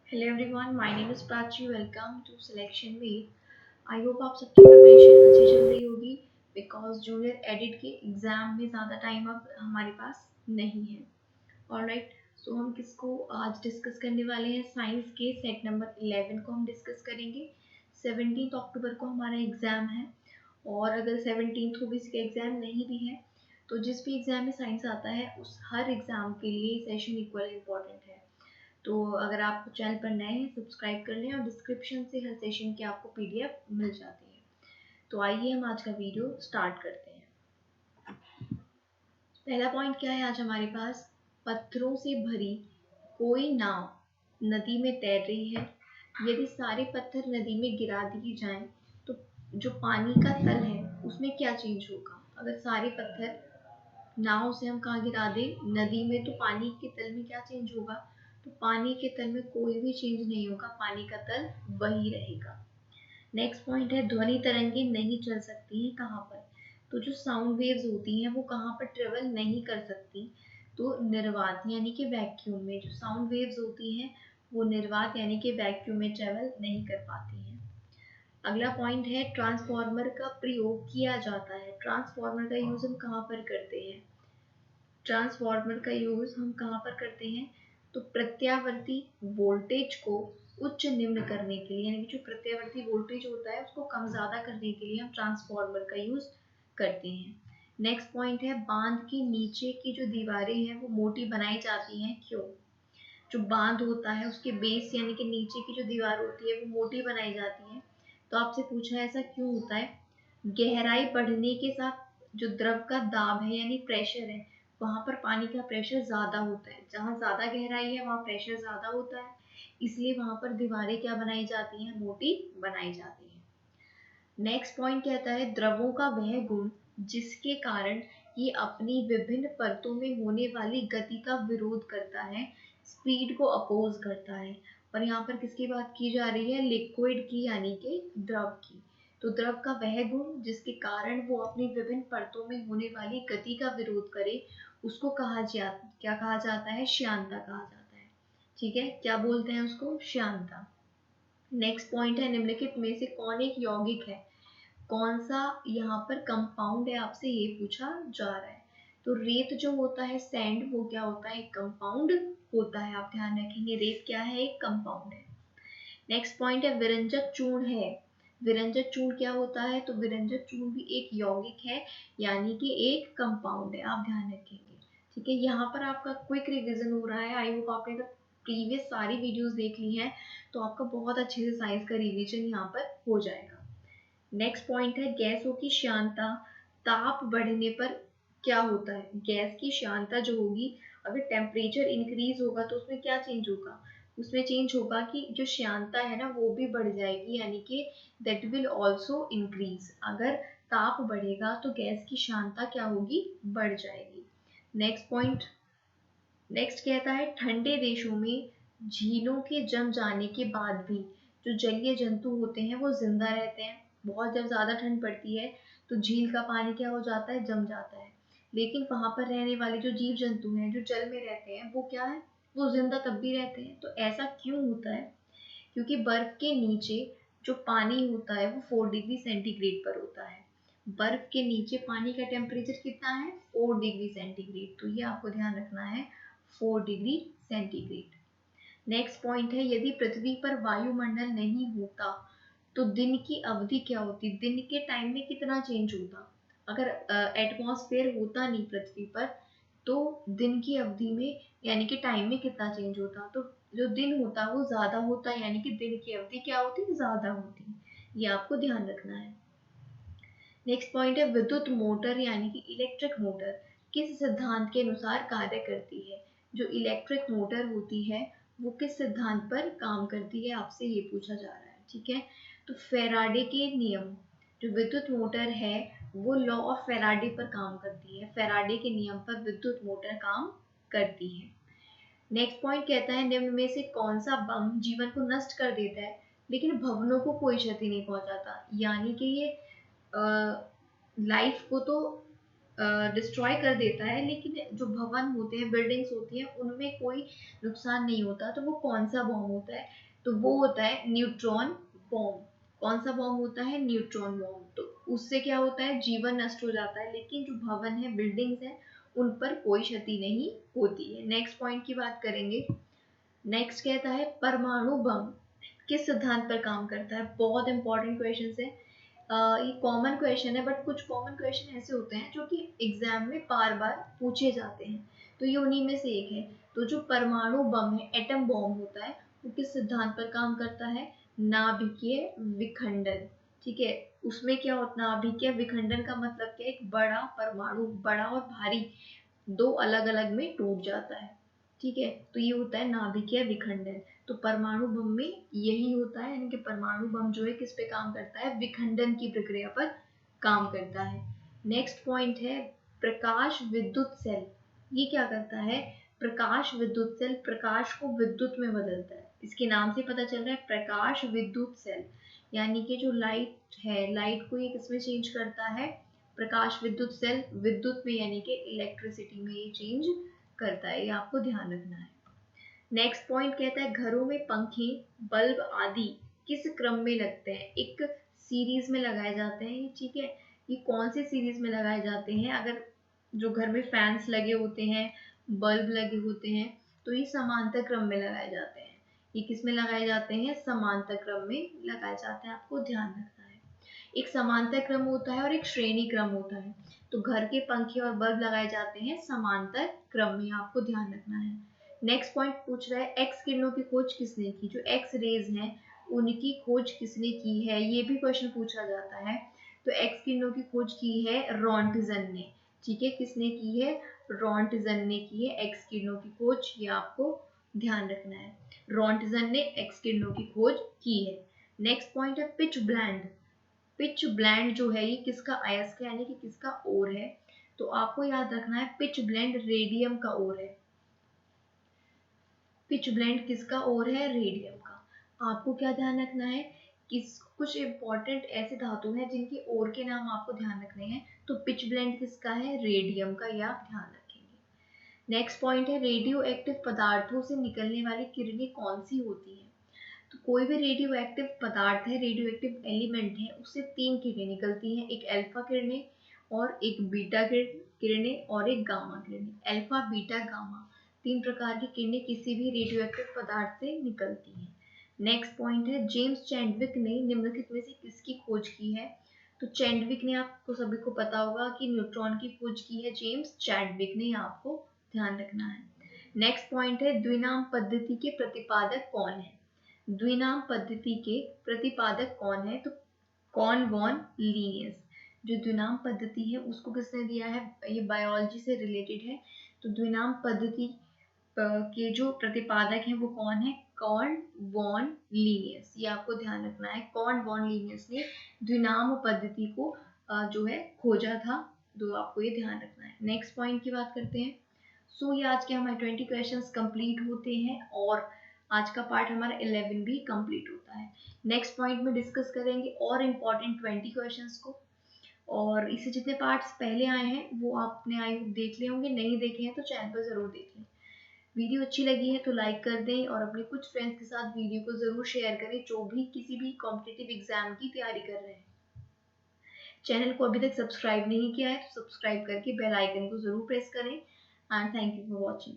Hello everyone, my name is Prachi. Welcome to selection में। I hope आप सबकी preparation अच्छी चल रही होगी बिकॉज जूनियर एडिट के एग्ज़ाम में ज़्यादा टाइम अब हमारे पास नहीं है। ऑलराइट, सो हम किसको आज डिस्कस करने वाले हैं? साइंस के सेट नंबर 11 को हम डिस्कस करेंगे। 17 अक्टूबर को हमारा एग्ज़ाम है और अगर 17 को किसी का एग्ज़ाम नहीं भी है तो जिस भी एग्ज़ाम में साइंस आता है उस हर एग्ज़ाम के लिए सेशन इक्वल इम्पॉर्टेंट है। तो अगर आप चैनल पर नए हैं सब्सक्राइब कर लें और डिस्क्रिप्शन से हर सेशन की आपको पीडीएफ मिल जाती है। तो आइए हम आज का वीडियो स्टार्ट करते हैं। पहला पॉइंट क्या है आज हमारे पास? पत्थरों से भरी कोई नाव नदी में तैर रही है। यदि सारे पत्थर नदी में गिरा दिए जाएं तो जो पानी का तल है उसमें क्या चेंज होगा? अगर सारे पत्थर नाव से हम कहाँ गिरा दें? नदी में, तो पानी के तल में क्या चेंज होगा? तो पानी के तल में कोई भी चेंज नहीं होगा, पानी का तल वही रहेगा। नेक्स्ट पॉइंट है ध्वनि तरंगे नहीं चल सकती हैं कहाँ पर? तो जो साउंड वेव्स होती हैं वो कहाँ पर ट्रेवल नहीं कर सकती? तो निर्वात यानी कि वैक्यूम में। जो साउंड वेव्स होती हैं वो निर्वात यानी कि वैक्यूम में ट्रेवल नहीं कर पाती हैं। अगला पॉइंट है ट्रांसफार्मर का प्रयोग किया जाता है। ट्रांसफार्मर का यूज हम कहाँ पर करते हैं? ट्रांसफार्मर का यूज हम कहाँ पर करते हैं? तो प्रत्यावर्ती वोल्टेज को उच्च निम्न करने के लिए, यानी कि जो प्रत्यावर्ती वोल्टेज होता है उसको कम ज्यादा करने के लिए हम ट्रांसफार्मर का यूज करते हैं। नेक्स्ट पॉइंट है बांध के नीचे की जो दीवारें हैं वो मोटी बनाई जाती हैं, क्यों? जो बांध होता है उसके बेस यानी कि नीचे की जो दीवार होती है वो मोटी बनाई जाती है। तो आपसे पूछा है ऐसा क्यों होता है? गहराई बढ़ने के साथ जो द्रव का दाब है यानी प्रेशर है, वहां पर पानी का प्रेशर ज्यादा होता है। जहाँ ज्यादा गहराई है वहाँ प्रेशर ज्यादा होता है, इसलिए वहां पर दीवारें क्या बनाई जाती हैं? मोटी बनाई जाती हैं। नेक्स्ट पॉइंट कहता है द्रवों का वह गुण जिसके कारण ये अपनी विभिन्न परतों में होने वाली गति का विरोध करता है, स्पीड को अपोज करता है। और यहाँ पर किसकी बात की जा रही है? लिक्विड की, यानी कि द्रव की। तो द्रव का वह गुण जिसके कारण वो अपनी विभिन्न परतों में होने वाली गति का विरोध करे उसको क्या कहा जाता है? श्यानता कहा जाता है। ठीक है, क्या बोलते हैं उसको? श्यानता। नेक्स्ट पॉइंट है निम्नलिखित में से कौन एक यौगिक है? कौन सा यहाँ पर कंपाउंड है, आपसे ये पूछा जा रहा है। तो रेत जो होता है, सैंड, वो क्या होता है? एक कंपाउंड होता है। आप ध्यान रखेंगे रेत क्या है? एक कंपाउंड है। नेक्स्ट पॉइंट है विरंजक चूर्ण है। विरंजक चूर्ण क्या होता है? तो विरंजक चूर्ण भी एक यौगिक है, यानी कि एक कंपाउंड है। आप ध्यान रखेंगे। ठीक है, यहाँ पर आपका क्विक रिवीजन हो रहा है। आई होप आपने अगर प्रीवियस सारी वीडियोस देख ली हैं तो आपका बहुत अच्छे से साइंस का रिवीजन यहाँ पर हो जाएगा। नेक्स्ट पॉइंट है गैसों की श्यानता। ताप बढ़ने पर क्या होता है? गैस की श्यानता जो होगी, अगर टेम्परेचर इंक्रीज होगा तो उसमें क्या चेंज होगा? उसमें चेंज होगा कि जो श्यानता है ना वो भी बढ़ जाएगी, यानी कि दैट विल ऑल्सो इंक्रीज। अगर ताप बढ़ेगा तो गैस की श्यानता क्या होगी? बढ़ जाएगी। नेक्स्ट पॉइंट, नेक्स्ट कहता है ठंडे देशों में झीलों के जम जाने के बाद भी जो जलीय जंतु होते हैं वो जिंदा रहते हैं। बहुत जब ज्यादा ठंड पड़ती है तो झील का पानी क्या हो जाता है? जम जाता है। लेकिन वहां पर रहने वाले जो जीव जंतु हैं जो जल में रहते हैं वो क्या है? वो जिंदा तब भी रहते हैं। तो ऐसा क्यों होता है? क्योंकि बर्फ के नीचे जो पानी होता है वो 4 डिग्री सेंटीग्रेड पर होता है। बर्फ के नीचे पानी का टेम्परेचर कितना है? 4 डिग्री सेंटीग्रेड। तो ये आपको ध्यान रखना है, 4 डिग्री सेंटीग्रेड। नेक्स्ट पॉइंट है यदि पृथ्वी पर वायुमंडल नहीं होता तो दिन की अवधि क्या होती? दिन के टाइम में कितना चेंज होता? अगर एटमॉस्फेयर होता नहीं पृथ्वी पर तो दिन की अवधि में यानी कि टाइम में कितना चेंज होता? तो जो दिन होता वो ज्यादा होता, यानी कि दिन की अवधि क्या होती? ज्यादा होती। ये आपको ध्यान रखना है। नेक्स्ट पॉइंट है विद्युत मोटर यानी कि इलेक्ट्रिक मोटर किस सिद्धांत के अनुसार कार्य करती है? जो इलेक्ट्रिक मोटर होती है वो किस सिद्धांत पर काम करती है? आपसे ये पूछा जा रहा है। ठीक है, तो फेराडे के नियम, जो विद्युत मोटर है वो लॉ ऑफ फेराडे पर काम करती है। फेराडे के नियम पर विद्युत मोटर काम करती है। नेक्स्ट पॉइंट कहता है निम्न में से कौन सा बम जीवन को नष्ट कर देता है लेकिन भवनों को कोई क्षति नहीं पहुंचाता? यानी कि ये लाइफ को तो डिस्ट्रॉय कर देता है, लेकिन जो भवन होते हैं, बिल्डिंग्स होती हैं, उनमें कोई नुकसान नहीं होता। तो वो कौन सा बॉम्ब होता है? तो वो होता है न्यूट्रॉन बॉम्ब। कौन सा बॉम्ब होता है? Neutron bomb. तो उससे क्या होता है? जीवन नष्ट हो जाता है, लेकिन जो भवन है, बिल्डिंग्स हैं, उन पर कोई क्षति नहीं होती है। नेक्स्ट पॉइंट की बात करेंगे। नेक्स्ट कहता है परमाणु बम किस सिद्धांत पर काम करता है? बहुत इंपॉर्टेंट क्वेश्चन है। ये कॉमन क्वेश्चन है, बट कुछ कॉमन क्वेश्चन ऐसे होते हैं जो कि एग्जाम में बार बार पूछे जाते हैं, तो ये उन्हीं में से एक है। तो जो परमाणु बम है, एटम बॉम्ब होता है, वो किस सिद्धांत पर काम करता है? नाभिकीय विखंडन। ठीक है, उसमें क्या होता है? नाभिकीय विखंडन का मतलब क्या है? एक बड़ा परमाणु, बड़ा और भारी, दो अलग अलग में टूट जाता है। ठीक है, तो ये होता है नाभिकीय विखंडन। तो परमाणु बम में यही होता है, यानी कि परमाणु बम जो है किस पे काम करता है? विखंडन की प्रक्रिया पर काम करता है। नेक्स्ट पॉइंट है प्रकाश विद्युत सेल। ये क्या करता है? प्रकाश विद्युत सेल प्रकाश को विद्युत में बदलता है। इसके नाम से पता चल रहा है प्रकाश विद्युत सेल, यानी कि जो लाइट है, लाइट को ये किसमें चेंज करता है? प्रकाश विद्युत सेल विद्युत में, यानी कि इलेक्ट्रिसिटी में ये चेंज करता है। ये आपको ध्यान रखना है। नेक्स्ट पॉइंट कहता है घरों में पंखे, बल्ब आदि किस क्रम में लगते हैं? एक सीरीज में लगाए जाते हैं। ठीक है, ये कौन से सीरीज में लगाए जाते हैं? अगर जो घर में फैंस लगे होते हैं, बल्ब लगे होते हैं, तो ये समांतर क्रम में लगाए जाते हैं। ये किस में लगाए जाते हैं? समांतर क्रम में लगाए जाते हैं। आपको ध्यान रखना है। एक समांतर क्रम होता है और एक श्रेणी क्रम होता है। तो घर के पंखे और बल्ब लगाए जाते हैं समांतर क्रम में, आपको ध्यान रखना है। नेक्स्ट पॉइंट पूछ रहा है एक्स किरणों की खोज किसने की? जो एक्स रेज हैं, उनकी खोज किसने की है? ये भी क्वेश्चन पूछा जाता है। तो एक्स किरणों की खोज की है रॉन्टजन ने। ठीक है, किसने की है? रॉन्टजन ने की है एक्स किरणों की खोज। ये आपको ध्यान रखना है, रॉन्टजन ने एक्स किरणों की खोज की है। नेक्स्ट पॉइंट है पिच ब्लेंड। पिच ब्लेंड जो है ये किसका अयस्क है, यानी कि किसका ओर है? तो आपको याद रखना है पिच ब्लेंड रेडियम का ओर है। पिच ब्लेंड किसका ओर है? रेडियम का। आपको क्या ध्यान रखना है? किस कुछ इंपॉर्टेंट ऐसे धातु हैं जिनके ओर के नाम आपको ध्यान रखने हैं। तो पिच ब्लेंड किसका है? रेडियम का, ये आप ध्यान रखेंगे। नेक्स्ट पॉइंट है रेडियो एक्टिव पदार्थों से निकलने वाली किरणें कौन सी होती हैं? तो कोई भी रेडियो एक्टिव पदार्थ है, रेडियो एक्टिव एलिमेंट है, उससे तीन किरणें निकलती हैं। एक अल्फा किरणें और एक बीटा किरणें और एक गामा किरणें। अल्फा, बीटा, गामा, तीन प्रकार की किरणें किसी भी रेडियो एक्टिव पदार्थ से निकलती हैं। नेक्स्ट पॉइंट है जेम्स चैडविक ने निम्नलिखित में से किसकी खोज की है? तो चैडविक ने, आपको सभी को पता होगा कि न्यूट्रॉन की खोज की है जेम्स चैडविक ने, आपको ध्यान रखना है। नेक्स्ट पॉइंट है द्विनाम पद्धति के प्रतिपादक कौन है? द्विनाम पद्धति के प्रतिपादक कौन है? तो कॉन वॉन लीनियस। जो द्विनाम पद्धति है उसको किसने दिया है? ये बायोलॉजी से रिलेटेड है। तो द्विनाम पद्धति के जो प्रतिपादक हैं वो कौन है? Carl von Linnaeus. ये आपको ध्यान रखना है, कॉन वॉन लीनियस ने द्विनाम पद्धति को जो है खोजा था। तो आपको ये ध्यान रखना है। नेक्स्ट पॉइंट की बात करते हैं। सो ये आज के हमारे 20 क्वेश्चंस कंप्लीट होते हैं और आज का पार्ट हमारा 11 भी कंप्लीट होता है। नेक्स्ट पॉइंट में डिस्कस करेंगे और इम्पॉर्टेंट 20 क्वेश्चंस को। और इससे जितने पार्ट्स पहले आए हैं वो आपने आई देख लिए होंगे, नहीं देखे हैं तो चैनल पर जरूर देख लें। वीडियो अच्छी लगी है तो लाइक कर दें और अपने कुछ फ्रेंड्स के साथ वीडियो को जरूर शेयर करें जो भी किसी भी कॉम्पिटिटिव एग्जाम की तैयारी कर रहे हैं। चैनल को अभी तक सब्सक्राइब नहीं किया है तो सब्सक्राइब करके बेल आइकन को जरूर प्रेस करें। And thank you for watching.